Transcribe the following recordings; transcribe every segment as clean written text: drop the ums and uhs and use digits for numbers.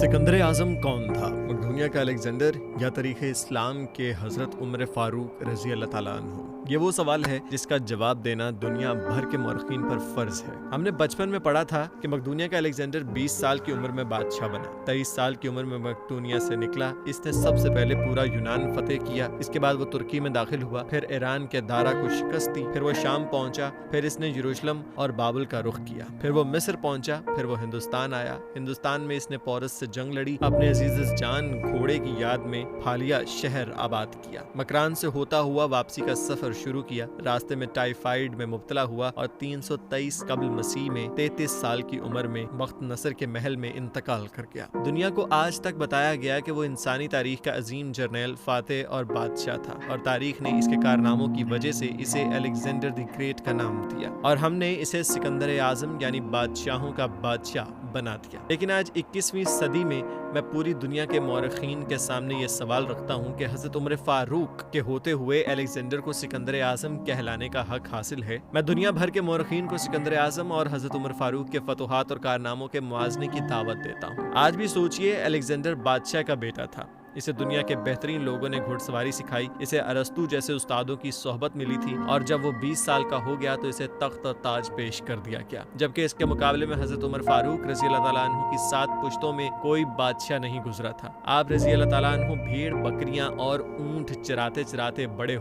सिकंदर आज़म कौन था? दुनिया का अलेक्जेंडर या तारीख़ इस्लाम के हज़रत उमर फ़ारूक रज़ी अल्लाह ताला अन्हु? ये वो सवाल है जिसका जवाब देना दुनिया भर के मौरख़ीन पर फ़र्ज़ है। हमने बचपन में पढ़ा था कि मकदूनिया का अलेक्जेंडर 20 साल की उम्र में बादशाह बना। 23 साल की उम्र में मकदूनिया से निकला। इसने सबसे पहले पूरा यूनान फतेह किया। इसके बाद वो तुर्की में दाखिल हुआ, फिर ईरान के दारा को शिकस्त दी, फिर वो शाम पहुंचा, फिर इसने यरूशलेम और बाबुल का रुख किया, फिर वो मिस्र पहुंचा, फिर वो हिंदुस्तान आया। हिंदुस्तान में इसने पोरस से जंग लड़ी, अपने अजीज जान घोड़े की याद में फालिया शहर आबाद किया। मकरान से होता हुआ वापसी का सफर शुरू किया। रास्ते में टाइफाइड में मुब्तला हुआ और 323 कबल मसीह में 33 साल की उम्र में बख्त नसर के महल में इंतकाल कर गया। दुनिया को आज तक बताया गया कि वो इंसानी तारीख का अजीम जर्नैल, फातेह और बादशाह था, और तारीख ने इसके कारनामों की वजह से इसे अलेक्जेंडर द ग्रेट का नाम दिया और हमने इसे सिकंदर आज़म यानी बादशाहों का बादशाह बना दिया। लेकिन आज 21वीं सदी में मैं पूरी दुनिया के मौरख़ीन के सामने ये सवाल रखता हूँ कि हज़रत उमर फ़ारूक के होते हुए अलेक्जेंडर को सिकंदर आज़म कहलाने का हक हासिल है। मैं दुनिया भर के मौरख़ीन को सिकंदर आज़म और हज़रत उमर फ़ारूक के फतुहात और कारनामों के मुआज़ने की दावत देता हूँ। आज भी सोचिए, अलेक्जेंडर बादशाह का बेटा था। इसे दुनिया के बेहतरीन लोगों ने घुड़सवारी सिखाई, इसे अरस्तु जैसे उस्तादों की सोहबत मिली थी, और जब वो 20 साल का हो गया तो इसे तख्त और ताज पेश कर दिया गया। जबकि इसके मुकाबले में हज़रत उमर फ़ारूक रज़ी अल्लाह ताला अन्हु की 7 पुश्तों में कोई बादशाह नहीं गुजरा था। आप रज़ी अल्लाह ताला अन्हु भेड़, बकरियां और ऊंट चराते चराते बड़े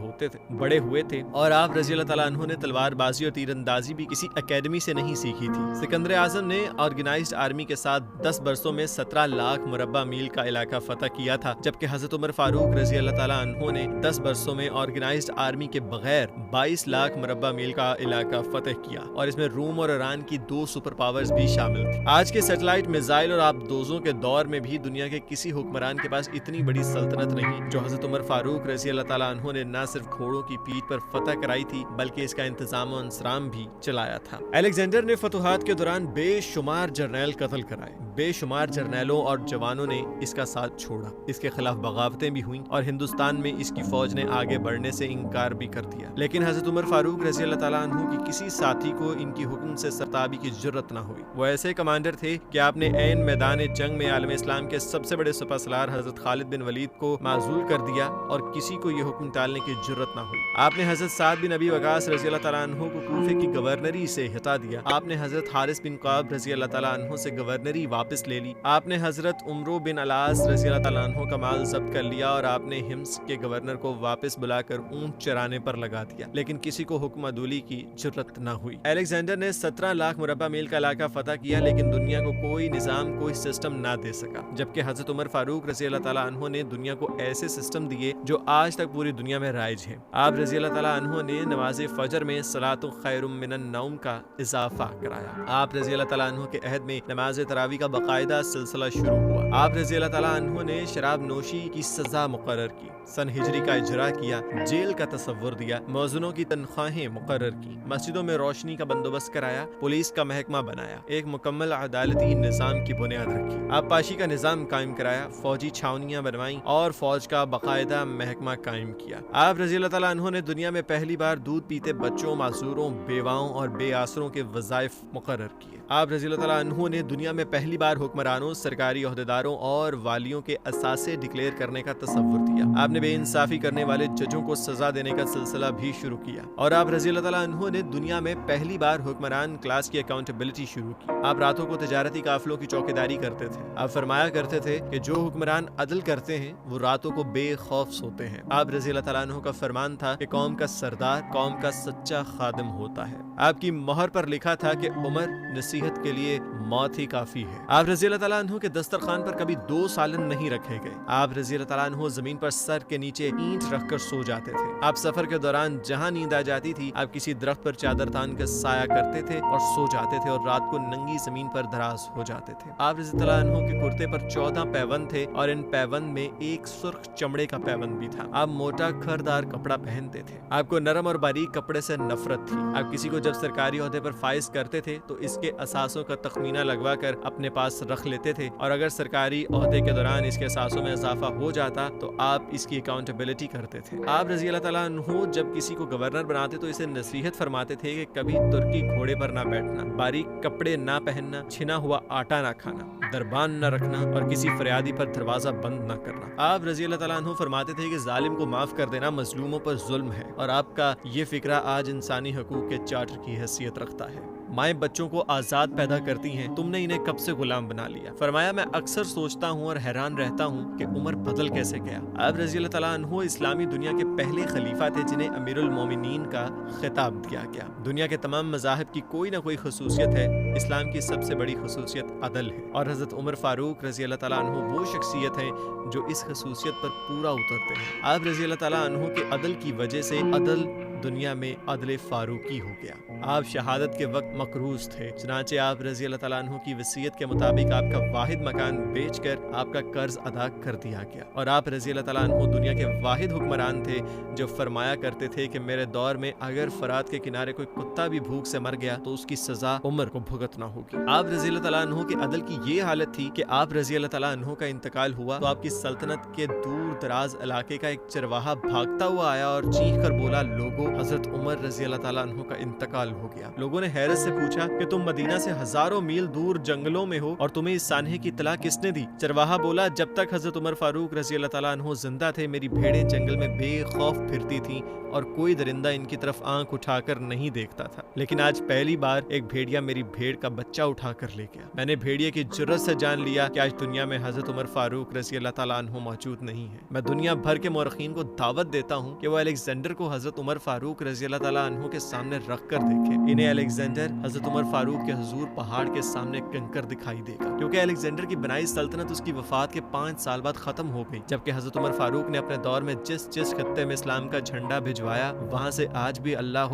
हुए थे, और आप रज़ी अल्लाह ताला अन्हु ने तलवारबाजी और तीरंदाजी भी किसी एकेडमी से नहीं सीखी थी। सिकंदर आज़म ने ऑर्गेनाइज्ड आर्मी के साथ 10 बरसों में 17 लाख मुरब्बा मील का इलाका फतह किया था, जबकि हज़रत उमर फ़ारूक रज़ी अल्लाह ताला अन्हु ने 10 बरसों में ऑर्गेनाइज्ड आर्मी के बगैर 22 लाख मुरब्बा मील का इलाका फतह किया, और इसमें रूम और ईरान की 2 सुपर पावर्स भी शामिल थी। आज के सैटेलाइट, मिसाइल और आबदोजों के दौर में भी दुनिया के किसी हुक्मरान के पास इतनी बड़ी सल्तनत नहीं जो हज़रत उमर फ़ारूक रज़ी अल्लाह ताला अन्हु ने न सिर्फ घोड़ों की पीठ पर फतह कराई थी, बल्कि इसका इंतजाम और इंसराम भी चलाया था। अलेक्जेंडर ने फतुहात के दौरान बेशुमार जर्नैल कत्ल कराए। बेशुमार जर्नैलों और जवानों ने इसका साथ छोड़ा। इसके खिलाफ बगावतें भी हुई और हिंदुस्तान में इसकी फौज ने आगे बढ़ने से इनकार भी कर दिया। लेकिन हज़रत उमर फ़ारूक रज़ी अल्लाह ताला अन्हु की किसी साथी को इनकी हुक्म से सरताबी की जुर्रत न हुई। वो ऐसे कमांडर थे कि आपने ऐन मैदान जंग में आलम इस्लाम के सबसे बड़े सुपरसलार हज़रत खालिद बिन वलीद को माजूल कर दिया और किसी को ये हुक्म टालने की जुर्रत न हुई। आपने हज़रत साद बिन अबी वक़ास रज़ी अल्लाह ताला अन्हु को कूफे की गवर्नरी से हटा दिया। आपने हज़रत हारिस बिन क़ाब रज़ी अल्लाह ताला अन्हु से गवर्नरी वापस ले ली। आपने हज़रत उमरो बिन अलास रज़ी अल्लाह ताला अन्हु का माल जब्त कर लिया, और आपने हिम्स के गवर्नर को वापस बुलाकर ऊंट चराने पर लगा दिया। लेकिन किसी को हुक्म अदूली की जुर्रत न हुई। अलेक्जेंडर ने 17 लाख मुरब्बा मील का इलाका फतह किया, लेकिन दुनिया को कोई निज़ाम, कोई सिस्टम ना दे सका। जबकि हज़रत उमर फ़ारूक रज़ी अल्लाह ताला अन्हु ने दुनिया को ऐसे सिस्टम दिए जो आज तक पूरी दुनिया में राइज हैं। आप रज़ी अल्लाह ताला अन्हु ने नमाज फजर में सलातु खैरुम मिनन नौम का इजाफा कराया। आप रज़ी अल्लाह ताला अन्हु के अहद में नमाज तरावी का बाकायदा सिलसिला शुरू हुआ। आप रज़ी अल्लाह ताला अन्हु ने शराब नोशी की सजा मुकर्रर की, सन हिजरी का इजरा किया, जेल का तसव्वुर दिया, मौज़ूनों की तनख्वाहें मुकर्रर की, मस्जिदों में रोशनी का बंदोबस्त कराया, पुलिस का महकमा बनाया, एक मुकम्मल अदालती निज़ाम की बुनियाद रखी। आबपाशी का निज़ाम कायम कराया, फौजी छावनियाँ बनवाई और फौज का बाकायदा महकमा कायम किया। आप रज़ी अल्लाह ताला अन्हु ने दुनिया में पहली बार दूध पीते बच्चों, मासूरों, बेवाओं और बेआसरों के वज़ाइफ मुकर्रर किए। आप रज़ी अल्लाह ताला अन्हु ने दुनिया में पहली बार हुक्मरानों, सरकारी ओहदेदारों और वालियों के असासे डिक्लेयर करने का तसव्वुर दिया। आपने बेइंसाफी करने वाले जजों को सजा देने का सिलसिला भी शुरू किया, और आप रज़ी अल्लाह ताला अन्हु ने दुनिया में पहली बार हुक्मरान क्लास की अकाउंटेबिलिटी शुरू की। आप रातों को तिजारती काफिलों की चौकीदारी करते थे। आप फरमाया करते थे कि जो हुक्मरान अदल करते हैं वो रातों को बेखौफ सोते हैं। आप रज़ी अल्लाह ताला अन्हु का फरमान था कि कौम का सरदार कौम का सच्चा खादिम होता है। आपकी मोहर पर लिखा था कि उमर, नसीहत के लिए मौत ही काफी है। आप रज़ी अल्लाह ताला अन्हु के दस्तरखान पर कभी 2 सालन नहीं रखे गए। आप रज़ी अल्लाह ताला अन्हु जमीन पर सर के नीचे ईंट रखकर सो जाते थे। आप सफर के दौरान जहां नींद आ जाती थी, आप किसी दरख्त पर चादर तान कर साया करते थे और सो जाते थे, और रात को नंगी जमीन पर दराज हो जाते थे। आप रज़ी अल्लाह अन्हु के कुर्ते पर 14 पैबंद थे, और इन पैबंद में एक सुर्ख चमड़े का पैबंद भी था। आप मोटा खरदार कपड़ा पहनते थे। आपको नरम और बारीक कपड़े से नफरत थी। आप किसी को जब सरकारी ओहदे पर फाइज करते थे तो इसके اثاثوں کا تخمینہ لگوا کر اپنے پاس رکھ لیتے تھے، اور اگر سرکاری عہدے کے دوران اس کے اثاثوں میں اضافہ ہو جاتا تو آپ اس کی اکاؤنٹیبلٹی کرتے تھے۔ آپ رضی اللہ تعالیٰ عنہ جب کسی کو گورنر بناتے تو اسے نصیحت فرماتے تھے کہ کبھی ترکی گھوڑے پر نہ بیٹھنا، باریک کپڑے نہ پہننا، چھنا ہوا آٹا نہ کھانا، دربان نہ رکھنا اور کسی فریادی پر دروازہ بند نہ کرنا۔ آپ رضی اللہ تعالیٰ عنہ فرماتے تھے کہ ظالم کو معاف کر دینا مظلوموں پر ظلم ہے، اور آپ کا یہ فکرہ آج انسانی حقوق کے چارٹر کی حیثیت رکھتا ہے۔ مائیں بچوں کو آزاد پیدا کرتی ہیں، تم نے انہیں کب سے غلام بنا لیا؟ فرمایا میں اکثر سوچتا ہوں اور حیران رہتا ہوں کہ عمر بدل کیسے گیا۔ آپ رضی اللہ تعالیٰ عنہ اسلامی دنیا کے پہلے خلیفہ تھے جنہیں امیر المومنین کا خطاب دیا گیا۔ دنیا کے تمام مذاہب کی کوئی نہ کوئی خصوصیت ہے، اسلام کی سب سے بڑی خصوصیت عدل ہے، اور حضرت عمر فاروق رضی اللہ تعالیٰ عنہ وہ شخصیت ہیں جو اس خصوصیت پر پورا اترتے ہیں۔ آپ رضی اللہ تعالیٰ عنہ کے عدل کی وجہ سے عدل دنیا میں عدل فاروقی ہو گیا۔ آپ شہادت کے وقت مقروض تھے، چنانچہ آپ رضی اللہ تعالیٰ عنہ کی وصیت کے مطابق آپ کا واحد مکان بیچ کر آپ کا قرض ادا کر دیا گیا، اور آپ رضی اللہ تعالیٰ عنہ دنیا کے واحد حکمران تھے جو فرمایا کرتے تھے کہ میرے دور میں اگر فرات کے کنارے کوئی کتا بھی بھوک سے مر گیا تو اس کی سزا عمر کو بھگتنا ہوگی۔ آپ رضی اللہ تعالیٰ عنہ کے عدل کی یہ حالت تھی کہ آپ رضی اللہ تعالیٰ عنہ کا انتقال ہوا تو آپ کی سلطنت کے دور دراز علاقے کا ایک چرواہا بھاگتا ہوا آیا اور چیخ کر بولا، لوگوں حضرت عمر رضی اللہ تعالیٰ عنہ کا انتقال ہو گیا۔ لوگوں نے حیرت سے پوچھا کہ تم مدینہ سے ہزاروں میل دور جنگلوں میں ہو اور تمہیں اس سانحے کی اطلاع کس نے دی؟ چرواہا بولا، جب تک حضرت عمر فاروق رضی اللہ تعالیٰ عنہ زندہ تھے میری بھیڑیں جنگل میں بے خوف پھرتی تھیں اور کوئی درندہ ان کی طرف آنکھ اٹھا کر نہیں دیکھتا تھا، لیکن آج پہلی بار ایک بھیڑیا میری بھیڑ کا بچہ اٹھا کر لے گیا۔ میں نے بھیڑیے کی جرت سے جان لیا کہ آج دنیا میں حضرت عمر فاروق رضی اللہ تعالیٰ عنہ موجود نہیں ہے۔ میں دنیا بھر کے مورخین کو دعوت دیتا ہوں کہ وہ الیگزینڈر کو حضرت عمر فاروق رضی اللہ تعالیٰ عنہ کے سامنے رکھ کر دیکھیں۔ انہیں الیگزینڈر حضرت عمر فاروق کے حضور پہاڑ کے سامنے کنکر دکھائی دے گا، کیونکہ الیگزینڈر کی بنائی سلطنت اس کی وفات کے 5 سال بعد ختم ہو گئی، جبکہ حضرت عمر فاروق نے اپنے دور میں جس خطے میں اسلام کا جھنڈا بھجوایا وہاں سے آج بھی اللہ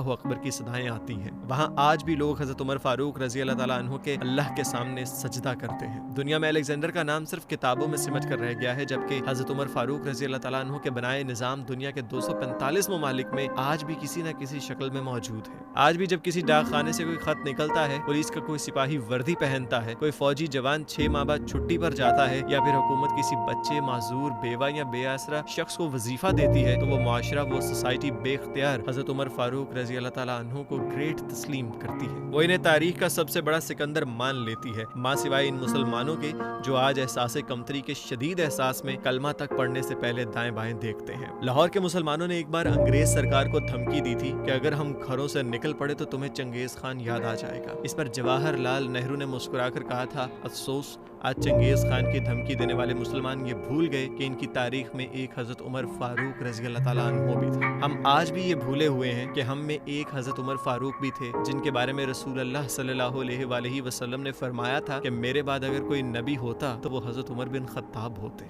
اکبر کی صدائیں آتی ہیں۔ وہاں آج بھی لوگ حضرت عمر فاروق رضی اللہ تعالیٰ عنہ کے اللہ کے سامنے سجدہ کرتے ہیں۔ دنیا میں الیگزینڈر کا نام صرف کتابوں میں سمٹ کر رہ گیا ہے، جبکہ حضرت عمر فاروق رضی اللہ تعالیٰ عنہ کے بنائے نظام دنیا کے 245 ممالک میں آج بھی کسی نہ کسی شکل میں موجود ہے۔ آج بھی جب کسی ڈاک خانے سے کوئی خط نکلتا ہے، پولیس کا کوئی سپاہی وردی پہنتا ہے، کوئی فوجی جوان 6 ماہ بعد چھٹی پر جاتا ہے، یا پھر حکومت کسی بچے، معذور، بیوہ یا بے آسرا شخص کو وظیفہ دیتی ہے، تو وہ معاشرہ، وہ سوسائٹی بے اختیار حضرت عمر فاروق رضی اللہ تعالیٰ عنہ کو گریٹ تسلیم کرتی ہے۔ وہ انہیں تاریخ کا سب سے بڑا سکندر مان لیتی ہے، ماں سوائے ان مسلمانوں کے جو آج احساس کمتری کے شدید احساس میں کلمہ تک پڑھنے سے پہلے دائیں بائیں دیکھتے ہیں۔ لاہور کے مسلمانوں نے ایک بار انگریز سرکار کو دھمکی دی تھی کہ اگر ہم گھروں سے نکل پڑے تو تمہیں چنگیز خان یاد آ جائے گا۔ اس پر جواہر لال نہرو نے مسکرا کر کہا تھا، افسوس آج چنگیز خان کی دھمکی دینے والے مسلمان یہ بھول گئے کہ ان کی تاریخ میں ایک حضرت عمر فاروق رضی اللہ تعالیٰ عنہ بھی تھا۔ ہم آج بھی یہ بھولے ہوئے ہیں کہ ہم میں ایک حضرت عمر فاروق بھی تھے جن کے بارے میں رسول اللہ صلی اللہ علیہ وآلہ وسلم نے فرمایا تھا کہ میرے بعد اگر کوئی نبی ہوتا تو وہ حضرت عمر بن خطاب ہوتے۔